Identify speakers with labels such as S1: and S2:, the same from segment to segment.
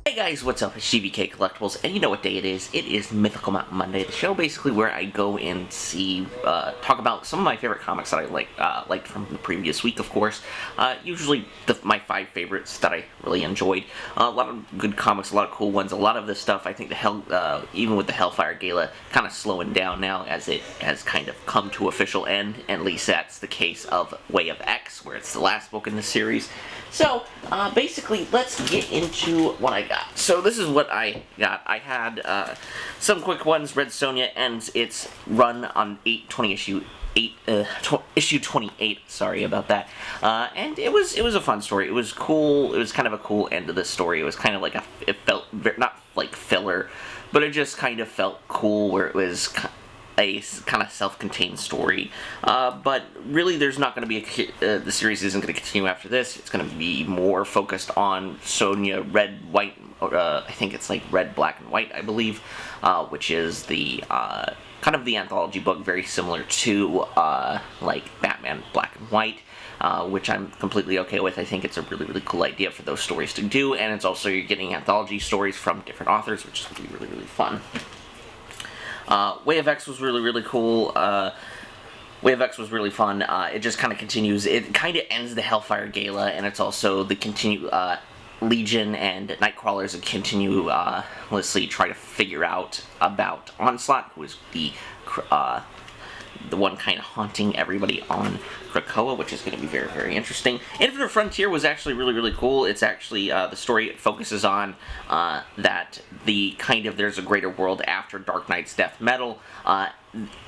S1: Hey guys, what's up? It's GVKcollectibles, and you know what day it is. It is Mythical Mountain Monday, the show basically where I go and talk about some of my favorite comics that I liked from the previous week, of course. Usually my 5 favorites that I really enjoyed. A lot of good comics, a lot of cool ones. A lot of the stuff, I think even with the Hellfire Gala, kind of slowing down now as it has kind of come to official end. And at least that's the case of Way of X, where it's the last book in the series. So, basically, let's get into what I got. So this is what I got. I had some quick ones. Red Sonja ends its run on issue 28. Sorry about that. And it was a fun story. It was cool. It was kind of a cool end to the story. It was kind of like it felt not like filler, but it just kind of felt cool where it was a kind of self-contained story, but really there's not going to be the series isn't going to continue after this. It's going to be more focused on Sonja Red, White, I think it's like Red, Black, and White, I believe, which is the kind of the anthology book, very similar to like Batman Black and White, which I'm completely okay with. I think it's a really, really cool idea for those stories to do, and it's also you're getting anthology stories from different authors, which is going to be really, really fun. Way of X was really, really cool. Way of X was really fun. It just kind of continues. It kind of ends the Hellfire Gala, and it's also the Legion and Nightcrawlers continuously try to figure out about Onslaught, who is the one kind of haunting everybody on Krakoa, which is going to be very, very interesting. Infinite Frontier was actually really, really cool. It's actually, the story focuses on that there's a greater world after Dark Knight's death metal.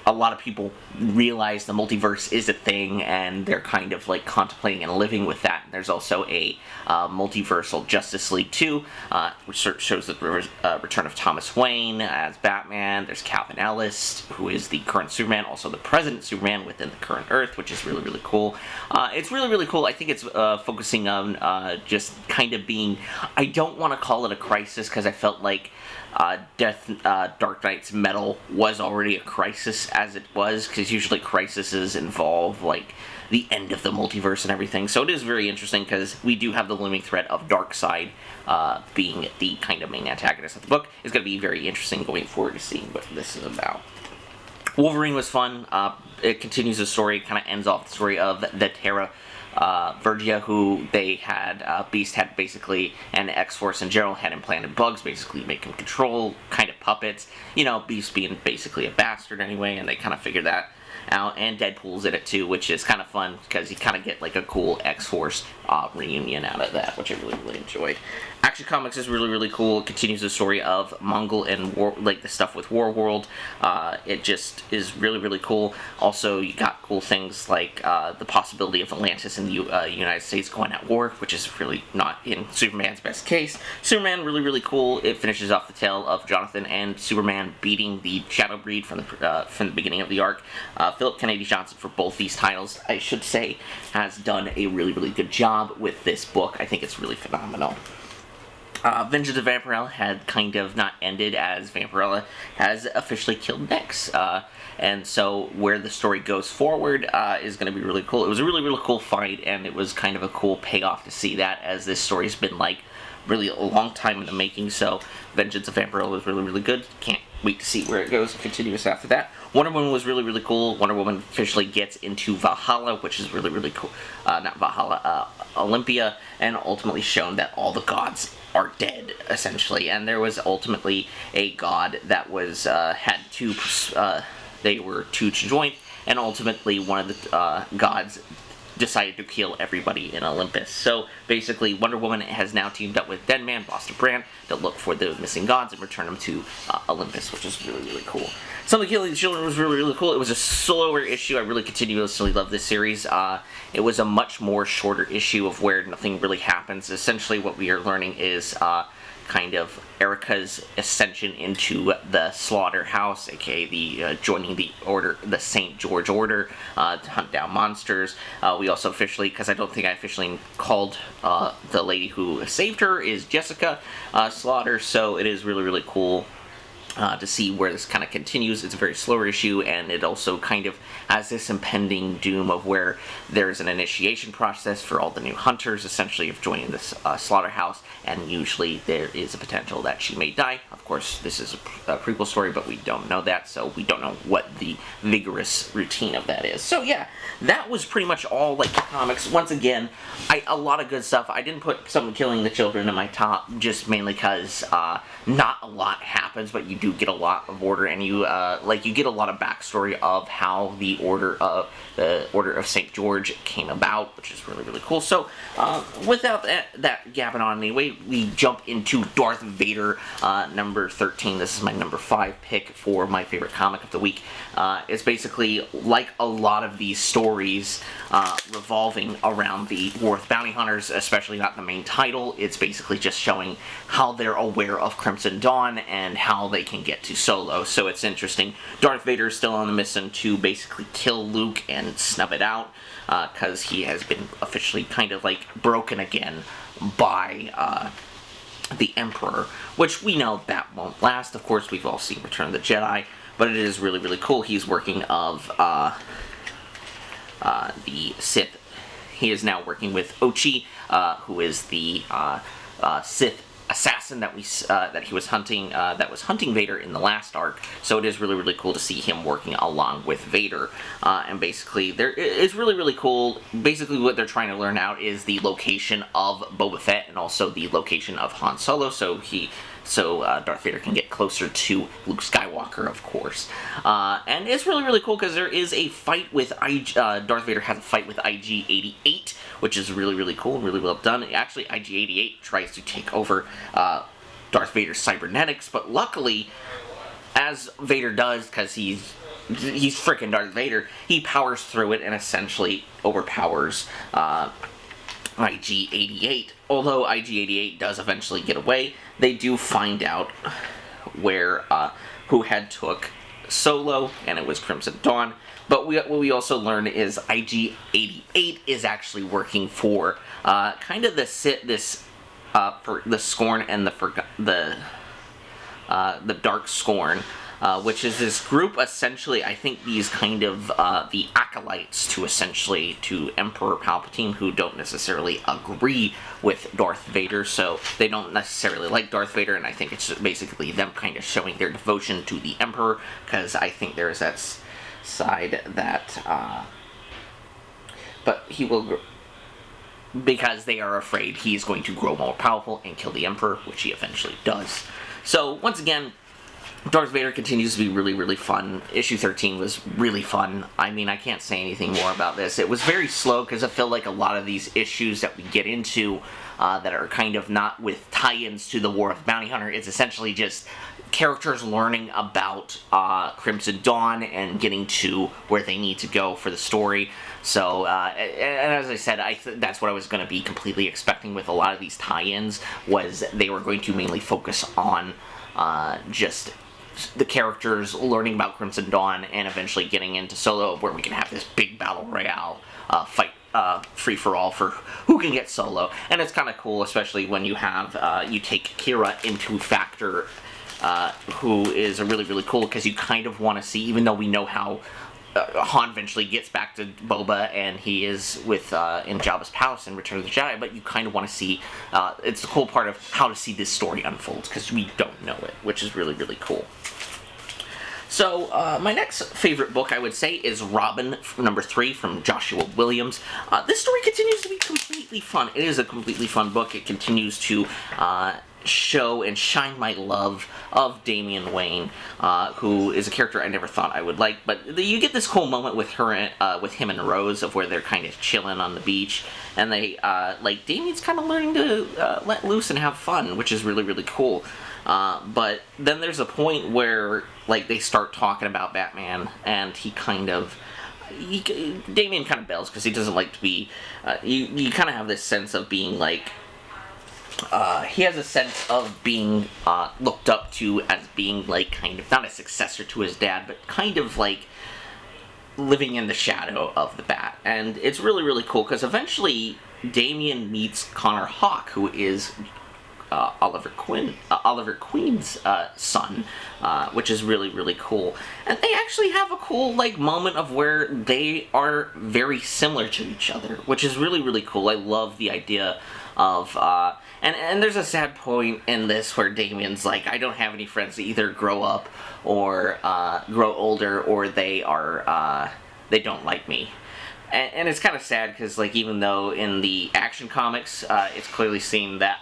S1: A lot of people realize the multiverse is a thing, and they're kind of like contemplating and living with that. There's also a multiversal Justice League 2, which shows the return of Thomas Wayne as Batman. There's Calvin Ellis, who is the current Superman, also the President Superman within the current Earth, which is really, really cool. It's really, really cool. I think it's focusing on just kind of being, I don't want to call it a crisis, because I felt like Dark Knight's metal was already a crisis as it was, because usually crises involve like the end of the multiverse and everything. So it is very interesting because we do have the looming threat of Darkseid being the kind of main antagonist of the book. It's going to be very interesting going forward to see what this is about. Wolverine was fun. It continues the story, kind of ends off the story of the Terra Virgia, who they had, Beast had basically, and X-Force in general had implanted bugs, basically make him control, kind of puppets, Beast being basically a bastard anyway, and they kind of figured that out, and Deadpool's in it too, which is kind of fun, because you kind of get like a cool X-Force reunion out of that, which I really, really enjoyed. Action Comics is really, really cool. It continues the story of Mongol and the stuff with Warworld. It just is really, really cool. Also, you got cool things like the possibility of Atlantis and the United States going at war, which is really not in Superman's best case. Superman, really, really cool. It finishes off the tale of Jonathan and Superman beating the Shadow Breed from the beginning of the arc. Philip Kennedy Johnson, for both these titles, I should say, has done a really, really good job with this book. I think it's really phenomenal. Vengeance of Vampirella had kind of not ended, as Vampirella has officially killed Nyx. And so where the story goes forward is going to be really cool. It was a really, really cool fight, and it was kind of a cool payoff to see that, as this story's been like really a long time in the making. So Vengeance of Vampirella was really, really good. Can't wait to see where it goes and continues after that. Wonder Woman was really, really cool. Wonder Woman officially gets into Valhalla, which is really, really cool. Not Valhalla, Olympia, and ultimately shown that all the gods are dead, essentially. And there was ultimately a god that was had two. They were two joint, and ultimately one of the gods decided to kill everybody in Olympus. So basically, Wonder Woman has now teamed up with Deadman, Boston Brand, to look for the missing gods and return them to Olympus, which is really, really cool. Something Killing the Children was really, really cool. It was a slower issue. I really continuously love this series. It was a much more shorter issue of where nothing really happens. Essentially, what we are learning is kind of Erica's ascension into the slaughterhouse, aka the joining the order, the St. George Order, to hunt down monsters. We also officially, because I don't think I officially called the lady who saved her is Jessica Slaughter, so it is really, really cool. to see where this kind of continues. It's a very slower issue, and it also kind of has this impending doom of where there's an initiation process for all the new hunters, essentially, of joining this slaughterhouse, and usually there is a potential that she may die. Of course, this is a prequel story, but we don't know that, so we don't know what the vigorous routine of that is. So yeah, that was pretty much all, like, the comics. Once again, a lot of good stuff. I didn't put Someone Killing the Children in my top, just mainly because not a lot happens, but you do get a lot of order, and you get a lot of backstory of how the Order of St. George came about, which is really, really cool. So, without that gabbing on anyway, we jump into Darth Vader, number 13. This is my number 5 pick for my favorite comic of the week. It's basically like a lot of these stories revolving around the War with Bounty Hunters, especially not the main title. It's basically just showing how they're aware of Crimson Dawn and how they can get to Solo. So it's interesting. Darth Vader is still on the mission to basically kill Luke and snub it out, because he has been officially kind of like broken again by the Emperor, which we know that won't last. Of course, we've all seen Return of the Jedi, but it is really, really cool. He's working of the Sith. He is now working with Ochi, who is the Sith assassin that he was hunting, that was hunting Vader in the last arc. So it is really, really cool to see him working along with Vader. And basically, it's really, really cool. Basically, what they're trying to learn out is the location of Boba Fett and also the location of Han Solo. So Darth Vader can get closer to Luke Skywalker, of course. And it's really, really cool because there is a fight with Darth Vader has a fight with IG-88, which is really, really cool and really well done. Actually, IG-88 tries to take over Darth Vader's cybernetics, but luckily, as Vader does, because he's freaking Darth Vader, he powers through it and essentially overpowers IG-88. Although IG-88 does eventually get away, they do find out who had took Solo, and it was Crimson Dawn. But what we also learn is IG-88 is actually working for kind of for the Scorn and the Dark Scorn, which is this group, essentially, I think these kind of, the acolytes to Emperor Palpatine, who don't necessarily agree with Darth Vader, so they don't necessarily like Darth Vader, and I think it's basically them kind of showing their devotion to the Emperor, because I think there's that side that, but he will, because they are afraid he is going to grow more powerful and kill the Emperor, which he eventually does. So, once again, Darth Vader continues to be really, really fun. Issue 13 was really fun. I mean, I can't say anything more about this. It was very slow because I feel like a lot of these issues that we get into that are kind of not with tie-ins to the War of the Bounty Hunter, it's essentially just characters learning about Crimson Dawn and getting to where they need to go for the story. So, and as I said, that's what I was going to be completely expecting with a lot of these tie-ins, was they were going to mainly focus on just the characters learning about Crimson Dawn and eventually getting into Solo, where we can have this big battle royale fight, free-for-all for who can get Solo. And it's kind of cool, especially when you have, you take Kira into factor, who is really, really cool, because you kind of want to see, even though we know how Han eventually gets back to Boba and he is with in Jabba's palace in Return of the Jedi, but you kind of want to see, it's the cool part of how to see this story unfold, because we don't know it, which is really, really cool. So, my next favorite book, I would say, is Robin, number 3, from Joshua Williams. This story continues to be completely fun. It is a completely fun book. It continues to show and shine my love of Damian Wayne, who is a character I never thought I would like, but you get this cool moment with him and Rose, of where they're kind of chilling on the beach, and they, Damian's kind of learning to let loose and have fun, which is really, really cool. But then there's a point where, they start talking about Batman, and Damian kind of bails, because he doesn't like to be, you kind of have this sense of being, he has a sense of being looked up to as being, kind of, not a successor to his dad, but kind of, living in the shadow of the Bat. And it's really, really cool, because eventually Damian meets Connor Hawke, who is Oliver Queen's son, which is really, really cool. And they actually have a cool, like, moment of where they are very similar to each other, which is really, really cool. I love the idea of, and there's a sad point in this where Damien's like, I don't have any friends that either grow up or grow older, or they don't like me. And it's kind of sad because, like, even though in the Action Comics, it's clearly seen that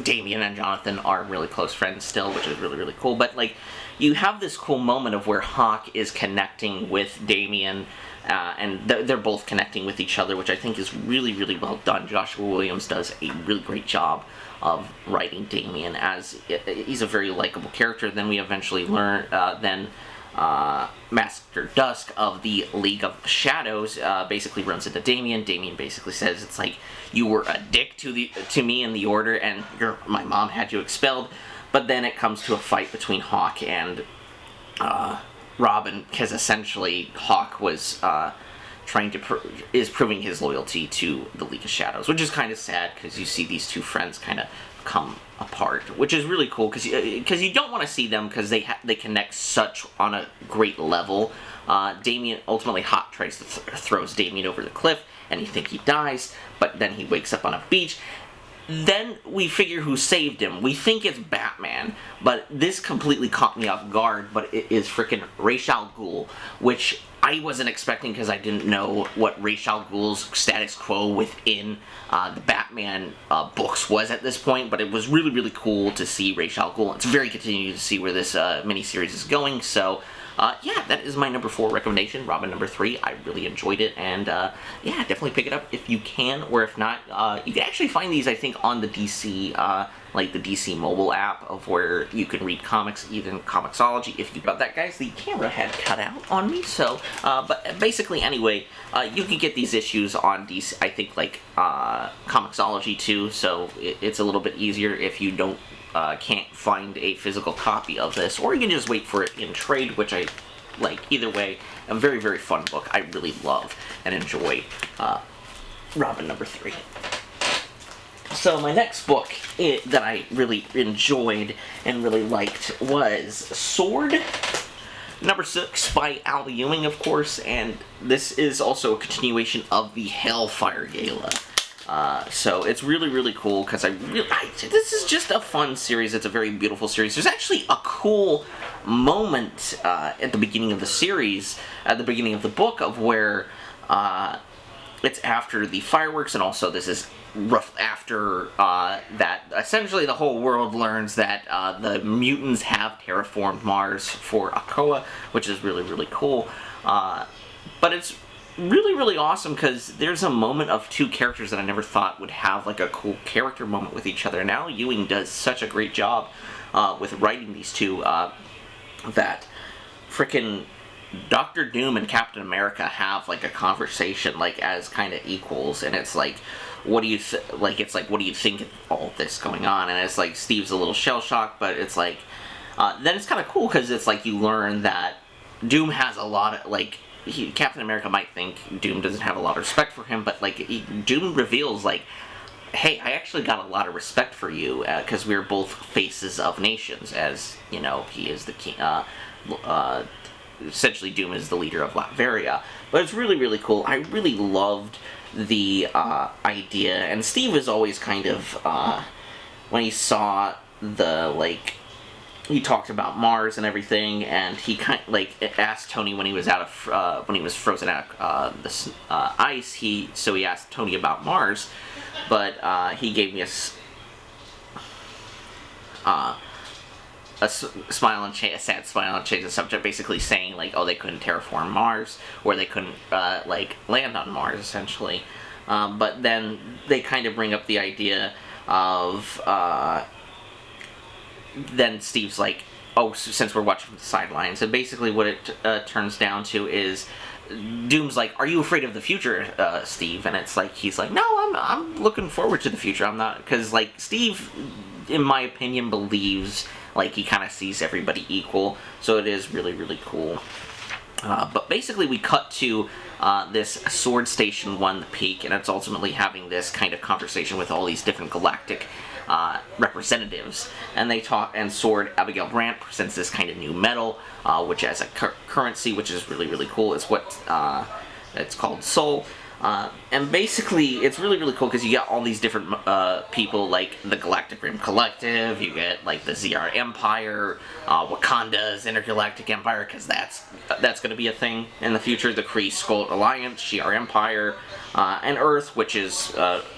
S1: Damien and Jonathan are really close friends still, which is really, really cool. But, like, you have this cool moment of where Hawk is connecting with Damien, and they're both connecting with each other, which I think is really, really well done. Joshua Williams does a really great job of writing Damien, as he's a very likable character. Then we eventually learn, Master Dusk of the League of Shadows basically runs into Damien. Damien basically says, it's like, you were a dick to me in the Order, and my mom had you expelled. But then it comes to a fight between Hawk and Robin, because essentially Hawk was proving his loyalty to the League of Shadows, which is kind of sad because you see these two friends kind of come apart, which is really cool because you don't want to see them because they connect such on a great level. Damien ultimately Hawk throws Damien over the cliff, and you think he dies, but then he wakes up on a beach. Then we figure who saved him. We think it's Batman, but this completely caught me off guard, but it is frickin' Ra's al Ghul, which I wasn't expecting because I didn't know what Ra's al Ghul's status quo within the Batman books was at this point, but it was really, really cool to see Ra's al Ghul. It's very continuing to see where this miniseries is going, so yeah, that is my number 4 recommendation, Robin number 3. I really enjoyed it, and yeah, definitely pick it up if you can, or if not, you can actually find these, I think, on the DC, like the DC mobile app, of where you can read comics, even Comixology. If you got that, guys, the camera had cut out on me, so, but basically, anyway, you can get these issues on DC, I think, like, Comixology too, so it's a little bit easier if you can't find a physical copy of this, or you can just wait for it in trade, which I like. Either way, a very, very fun book. I really love and enjoy Robin number 3. So my next book that I really enjoyed and really liked was Sword number 6 by Al Ewing, of course, and this is also a continuation of the Hellfire Gala. So it's really, really cool because this is just a fun series. It's a very beautiful series. There's actually a cool moment at the beginning of the series, at the beginning of the book, of where it's after the fireworks, and also this is rough after that essentially the whole world learns that the mutants have terraformed Mars for Krakoa, which is really, really cool. But it's really, really awesome because there's a moment of two characters that I never thought would have like a cool character moment with each other. Now Ewing does such a great job with writing these two that frickin' Doctor Doom and Captain America have like a conversation like as kind of equals, and it's like, what do you what do you think of all this going on? And it's like Steve's a little shell shocked, but it's like then it's kind of cool because it's like you learn that Doom has a lot of like. Captain America might think Doom doesn't have a lot of respect for him, but like Doom reveals like, hey, I actually got a lot of respect for you because we're both faces of nations, as you know, he is the king. Essentially, Doom is the leader of Latveria. But it's really, really cool. I really loved the idea, and Steve is always kind of when he saw the like. He talked about Mars and everything, and he kind of, like asked Tony when he was out of when he was frozen out of the ice. He asked Tony about Mars, but he gave me a smile and a sad smile and change the subject, basically saying like, oh, they couldn't terraform Mars, or they couldn't like land on Mars, essentially. But then they kind of bring up the idea of. Then Steve's like, oh, since we're watching from the sidelines, and basically what it turns down to is Doom's like, are you afraid of the future, Steve? And it's like, he's like, no, I'm looking forward to the future. I'm not, because like Steve, in my opinion, believes like he kind of sees everybody equal, so it is really, really cool. But basically we cut to this Sword Station 1, the peak, and it's ultimately having this kind of conversation with all these different galactic representatives. And they talk, and Sword Abigail Brandt presents this kind of new metal, which has a currency, which is really, really cool. It's what it's called Soul. And basically, it's really, really cool because you get all these different people, like the Galactic Rim Collective, you get like the ZR Empire, Wakanda's Intergalactic Empire, because that's going to be a thing in the future, the Kree Skull Alliance, GR Empire, and Earth, which is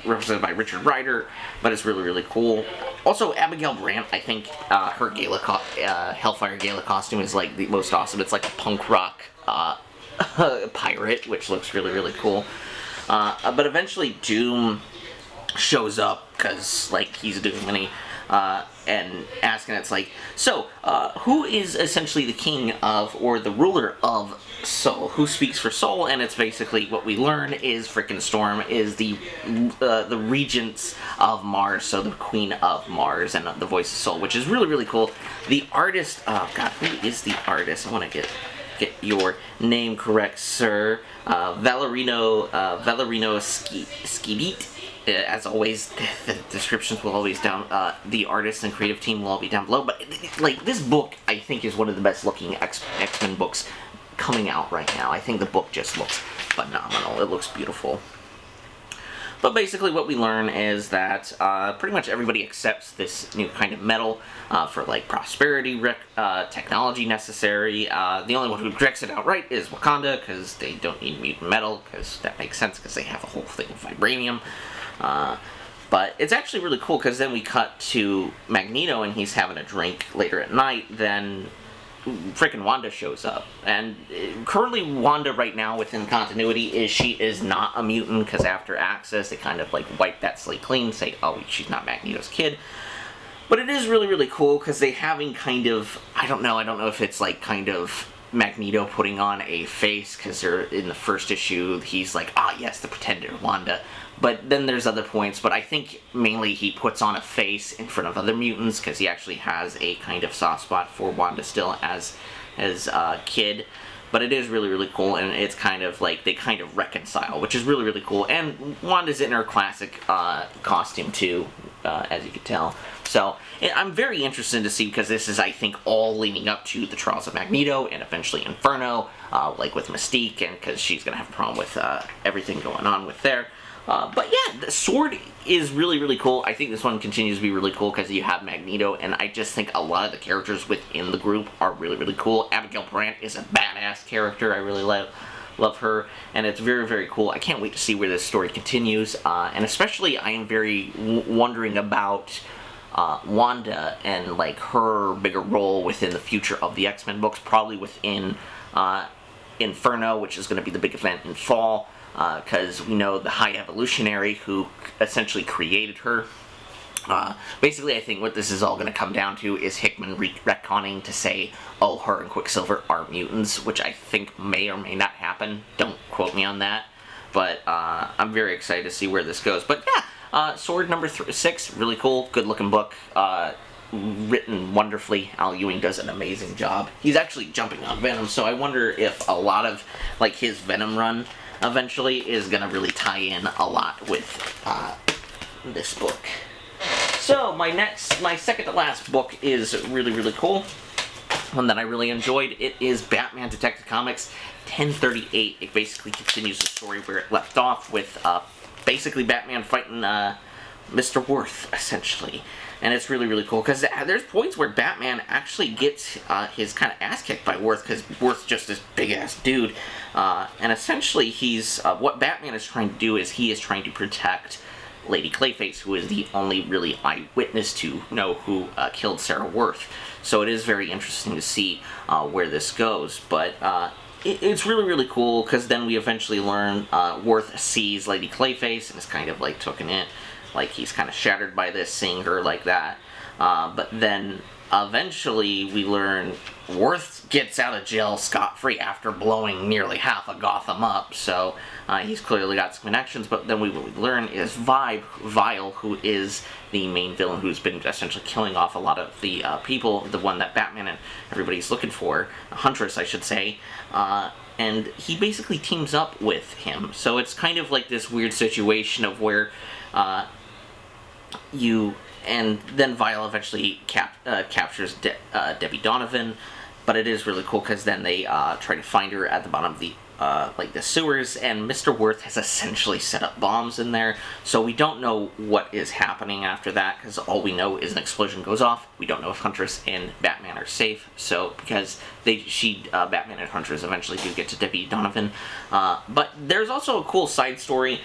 S1: represented by Richard Rider, but it's really, really cool. Also, Abigail Brandt, I think her Hellfire Gala costume is like the most awesome. It's like a punk rock pirate, which looks really, really cool. But eventually Doom shows up because, like, he's Doom, and asking, it's like, so, who is essentially the king of, or the ruler of Sol? Who speaks for Sol? And it's basically what we learn is frickin' Storm is the regents of Mars, so the queen of Mars, and the voice of Sol, which is really, really cool. The artist, oh god, who is the artist? I want to get your name correct, sir. Valerino Skidit. As always, the descriptions will always down. The artist and creative team will all be down below. But like, this book, I think, is one of the best looking X-Men books coming out right now. I think the book just looks phenomenal. It looks beautiful. But basically what we learn is that pretty much everybody accepts this new kind of metal for, like, prosperity, technology necessary. The only one who rejects it outright is Wakanda, because they don't need mutant metal, because that makes sense, because they have a whole thing of vibranium. But it's actually really cool, because then we cut to Magneto, and he's having a drink later at night, then frickin' Wanda shows up. And currently Wanda right now within continuity she is not a mutant, because after Access they kind of like wipe that slate clean, say, oh, she's not Magneto's kid. But it is really, really cool because they having kind of, I don't know if it's like kind of Magneto putting on a face, because they're in the first issue he's like, ah, yes, the pretender Wanda. But then there's other points, but I think mainly he puts on a face in front of other mutants, because he actually has a kind of soft spot for Wanda still as a kid. But it is really, really cool, and it's kind of like, they kind of reconcile, which is really, really cool. And Wanda's in her classic costume too, as you can tell. So, I'm very interested to see, because this is, I think, all leading up to the Trials of Magneto, and eventually Inferno, like with Mystique, and because she's going to have a problem with everything going on with there. But yeah, the Sword is really, really cool. I think this one continues to be really cool because you have Magneto, and I just think a lot of the characters within the group are really, really cool. Abigail Brandt is a badass character. I really love her, and it's very, very cool. I can't wait to see where this story continues, and especially I am very wondering about Wanda and like her bigger role within the future of the X-Men books, probably within Inferno, which is going to be the big event in fall. Because we know the High Evolutionary who essentially created her. Basically, I think what this is all going to come down to is Hickman retconning to say, oh, her and Quicksilver are mutants, which I think may or may not happen. Don't quote me on that. But I'm very excited to see where this goes. But yeah, Sword number 6, really cool, good looking book. Written wonderfully. Al Ewing does an amazing job. He's actually jumping on Venom, so I wonder if a lot of like his Venom run eventually is going to really tie in a lot with this book. So my second to last book is really, really cool. One that I really enjoyed. It is Batman Detective Comics 1038. It basically continues the story where it left off with basically Batman fighting Mr. Worth, essentially. And it's really, really cool, because there's points where Batman actually gets his kind of ass kicked by Worth, because Worth's just this big-ass dude. And essentially, he's what Batman is trying to do is he is trying to protect Lady Clayface, who is the only really eyewitness to know who killed Sarah Worth. So it is very interesting to see where this goes. But it's really, really cool, because then we eventually learn Worth sees Lady Clayface and is kind of like taking it. Like, he's kind of shattered by this, seeing her like that. but then eventually we learn Worth gets out of jail scot-free after blowing nearly half of Gotham up, so he's clearly got some connections. But then what we learn is Vile, who is the main villain, who's been essentially killing off a lot of the people, the one that Batman and everybody's looking for, Huntress I should say, and he basically teams up with him. So it's kind of like this weird situation of where and then Vile eventually captures Debbie Donovan, but it is really cool because then they try to find her at the bottom of the the sewers, and Mr. Worth has essentially set up bombs in there, so we don't know what is happening after that, because all we know is an explosion goes off. We don't know if Huntress and Batman are safe, so because Batman and Huntress eventually do get to Debbie Donovan. But there's also a cool side story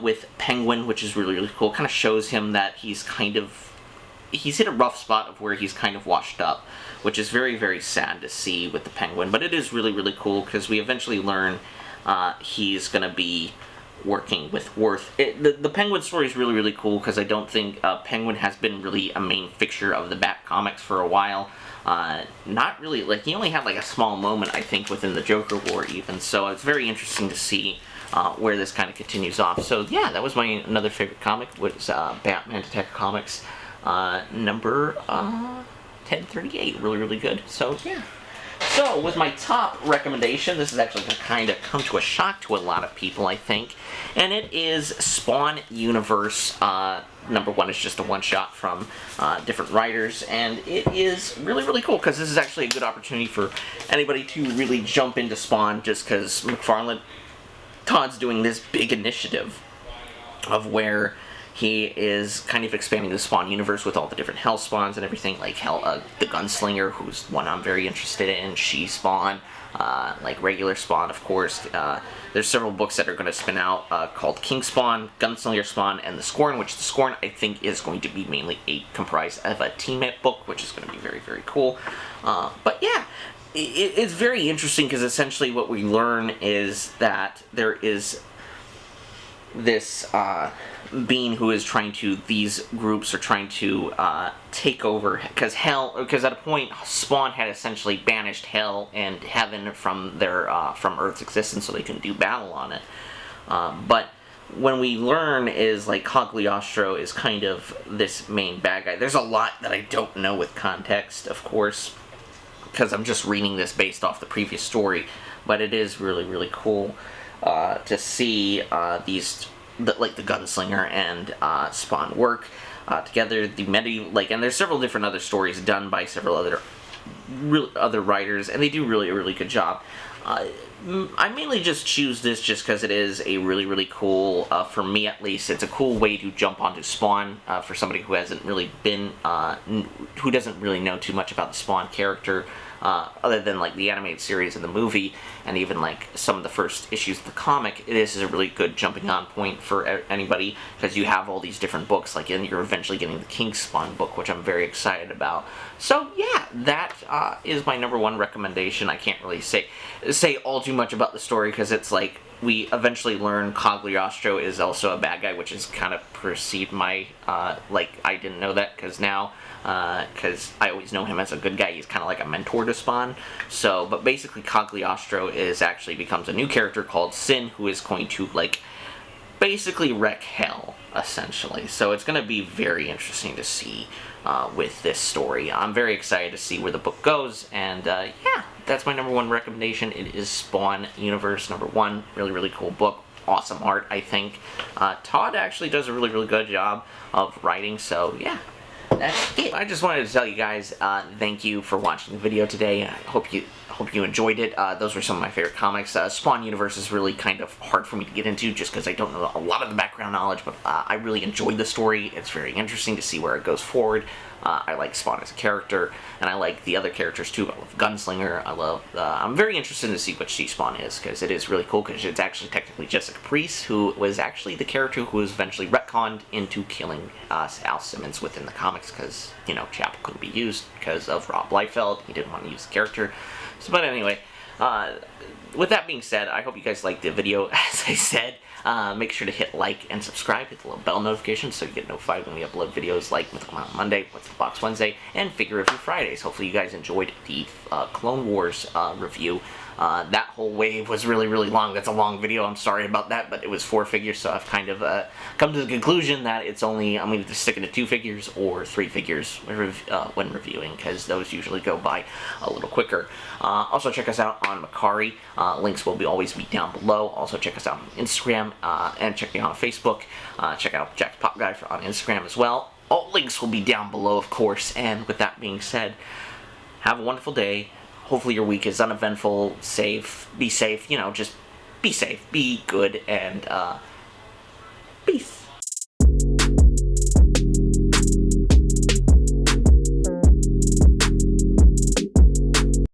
S1: with Penguin, which is really, really cool. Kind of shows him that he's hit a rough spot of where he's kind of washed up, which is very, very sad to see with the Penguin. But it is really, really cool because we eventually learn he's going to be working with Worth. The Penguin story is really, really cool because I don't think Penguin has been really a main fixture of the Bat comics for a while. Not really, like, he only had like a small moment, I think, within the Joker War even, so it's very interesting to see where this kind of continues off. So yeah, that was my another favorite comic, was Batman Detective Comics number 1038. Really, really good. So yeah. So with my top recommendation, this is actually going to kind of come to a shock to a lot of people, I think, and it is Spawn Universe. Number one is just a one-shot from different writers, and it is really, really cool because this is actually a good opportunity for anybody to really jump into Spawn, just because Todd's doing this big initiative of where he is kind of expanding the Spawn universe with all the different Hell Spawns and everything, like the Gunslinger, who's one I'm very interested in, She-Spawn, like regular Spawn, of course. There's several books that are going to spin out called King Spawn, Gunslinger Spawn, and the Scorn, which the Scorn I think is going to be mainly comprised of a team-up book, which is going to be very, very cool. But yeah, it's very interesting because essentially what we learn is that there is this being who is these groups are trying to take over, because at a point Spawn had essentially banished Hell and Heaven from Earth's existence so they couldn't do battle on it. But when we learn is like Cagliostro is kind of this main bad guy. There's a lot that I don't know with context, of course, because I'm just reading this based off the previous story, but it is really, really cool to see the Gunslinger and Spawn work together. And there's several different other stories done by several other writers, and they do really a really good job. I mainly just choose this just because it is a really, really cool, for me at least, it's a cool way to jump onto Spawn for somebody who hasn't really been, who doesn't really know too much about the Spawn character, other than like the animated series and the movie, and even like some of the first issues of the comic. This is a really good jumping on point for anybody, because you have all these different books, like, and you're eventually getting the King Spawn book, which I'm very excited about. So yeah, that is my number one recommendation. I can't really say all too much about the story, because it's like, we eventually learn Cagliostro is also a bad guy, which is kind of precede my, I didn't know that, because because I always know him as a good guy. He's kind of like a mentor to Spawn. So, but basically Cagliostro becomes a new character called Sin, who is going to, basically wreck Hell, essentially. So it's going to be very interesting to see with this story. I'm very excited to see where the book goes, and yeah, that's my number one recommendation. It is Spawn Universe number one. Really, really cool book. Awesome art, I think. Todd actually does a really, really good job of writing, so yeah. That's it. I just wanted to tell you guys, thank you for watching the video today. I hope you enjoyed it. Those were some of my favorite comics. Spawn Universe is really kind of hard for me to get into just because I don't know a lot of the background knowledge, but I really enjoyed the story. It's very interesting to see where it goes forward. I like Spawn as a character, and I like the other characters too. I love Gunslinger. I'm very interested to see what She-Spawn is, because it is really cool, because it's actually technically Jessica Priest, who was actually the character who was eventually retconned into killing Al Simmons within the comics, because, Chapel couldn't be used because of Rob Liefeld. He didn't want to use the character. So, but anyway, with that being said, I hope you guys liked the video. As I said, make sure to hit like and subscribe, hit the little bell notification so you get notified when we upload videos like Mythical Mountain Monday, What's in the Box Wednesday, and Figure Review Fridays. Hopefully you guys enjoyed the Clone Wars review. That whole wave was really, really long. That's a long video. I'm sorry about that, but it was 4 figures, so I've kind of come to the conclusion that I'm either sticking to 2 figures or 3 figures when reviewing, because those usually go by a little quicker. Also, check us out on Mercari. Links will always be down below. Also, check us out on Instagram, and check me out on Facebook. Check out Jack's Pop Guy on Instagram as well. All links will be down below, of course. And with that being said, have a wonderful day. Hopefully your week is uneventful, safe, be safe, just be safe, be good, and